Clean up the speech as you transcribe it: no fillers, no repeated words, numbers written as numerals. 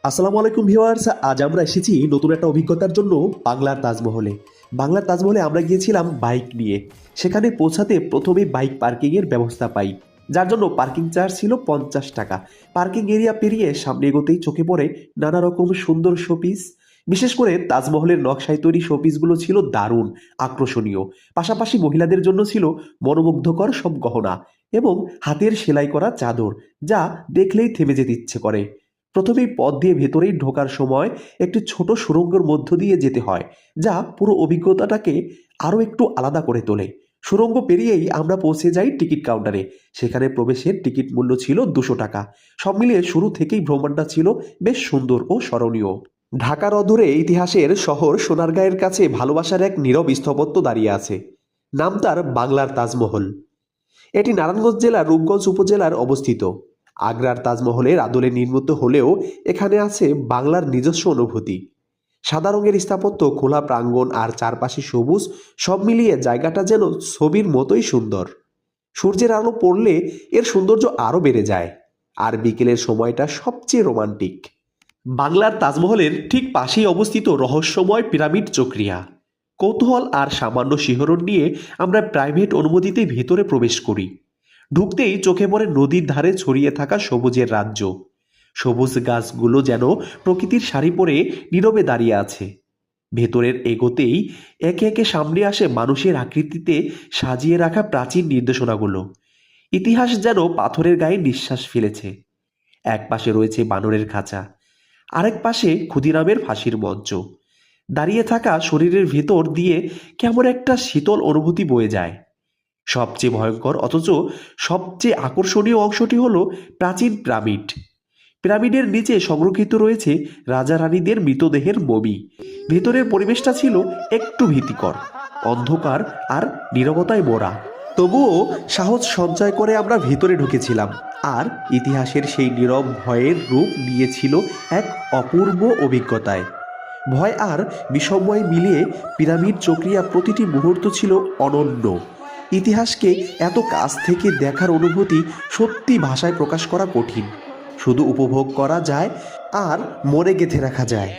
আসসালামু আলাইকুম ভিউয়ার্স। আজ আমরা এসেছি নতুন একটা অভিজ্ঞতার জন্য বাংলার তাজমহলে। বাংলার তাজমহলে আমরা গিয়েছিলাম বাইক নিয়ে। সেখানে পৌঁছাতে প্রথমেই বাইক পার্কিংয়ের ব্যবস্থা পাই, যার জন্য পার্কিং চার্জ ছিল 50 টাকা। পার্কিং এরিয়া পেরিয়ে সামনে এগোতেই চোখে পড়ে নানা রকম সুন্দর শোপিস। বিশেষ করে তাজমহলের নকশায় তৈরি শোপিসগুলো ছিল দারুণ আকর্ষণীয়। পাশাপাশি মহিলাদের জন্য ছিল মনোমুগ্ধকর সব গহনা এবং হাতের সেলাই করা চাদর, যা দেখলেই থেমে যেতে ইচ্ছে করে। প্রথমেই পথ দিয়ে ভেতরেই ঢোকার সময় একটি ছোট সুড়ঙ্গের মধ্য দিয়ে যেতে হয়, যা পুরো অভিজ্ঞতাটাকে আরও একটু আলাদা করে তোলে। সুড়ঙ্গ পেরিয়েই আমরা পৌঁছে যাই টিকিট কাউন্টারে। সেখানে প্রবেশের টিকিট মূল্য ছিল 200 টাকা। সব মিলিয়ে শুরু থেকেই ভ্রমণটা ছিল বেশ সুন্দর ও স্মরণীয়। ঢাকার অদূরে ইতিহাসের শহর সোনারগাঁয়ের কাছে ভালোবাসার এক নীরব স্থপত্য দাঁড়িয়ে আছে। নাম তার বাংলার তাজমহল। এটি নারায়ণগঞ্জ জেলার রূপগঞ্জ উপজেলার অবস্থিত। আগ্রার তাজমহলের আদলে নির্মিত হলেও এখানে আছে বাংলার নিজস্ব অনুভূতি। সাদা রঙের স্থাপত্য, খোলা প্রাঙ্গণ আর চারপাশে সবুজ, সব মিলিয়ে জায়গাটা যেন ছবির মতোই সুন্দর। সূর্যের আলো পড়লে এর সৌন্দর্য আরও বেড়ে যায়, আর বিকেলের সময়টা সবচেয়ে রোমান্টিক। বাংলার তাজমহলের ঠিক পাশেই অবস্থিত রহস্যময় পিরামিড চক্রিয়া। কৌতূহল আর সামান্য শিহরণ নিয়ে আমরা প্রাইভেট অনুমতিতে ভেতরে প্রবেশ করি। ঢুকতেই চোখে পড়ে নদীর ধারে ছড়িয়ে থাকা সবুজের রাজ্য। সবুজ গাছগুলো যেন প্রকৃতির শাড়ি পরে নীরবে দাঁড়িয়ে আছে। ভেতরের এগোতেই একে একে সামনে আসে মানুষের আকৃতিতে সাজিয়ে রাখা প্রাচীন নির্দেশনাগুলো। ইতিহাস যেন পাথরের গায়ে নিঃশ্বাস ফেলেছে। এক পাশে রয়েছে বানরের খাঁচা, আরেক পাশে ক্ষুদিরামের ফাঁসির মঞ্চ। দাঁড়িয়ে থাকা শরীরের ভেতর দিয়ে কেমন একটা শীতল অনুভূতি বয়ে যায়। সবচেয়ে ভয়ঙ্কর অথচ সবচেয়ে আকর্ষণীয় অংশটি হলো প্রাচীন পিরামিড। পিরামিডের নিচে সংরক্ষিত রয়েছে রাজা রানীদের মৃতদেহের মমি। ভেতরের পরিবেশটা ছিল একটু ভীতিকর, অন্ধকার আর নীরবতায় মোড়া। তবুও সাহস সঞ্চয় করে আমরা ভিতরে ঢুকেছিলাম, আর ইতিহাসের সেই নীরব ভয়ের রূপ নিয়েছিল এক অপূর্ব অভিজ্ঞতায়। ভয় আর বিস্ময় মিলিয়ে পিরামিড চক্রিয়া প্রতিটি মুহূর্ত ছিল অনন্য। ইতিহাসকে এত কাছ থেকে দেখার অনুভূতি সত্যি ভাষায় প্রকাশ করা কঠিন। শুধু উপভোগ করা যায় আর মনে গেঁথে রাখা যায়।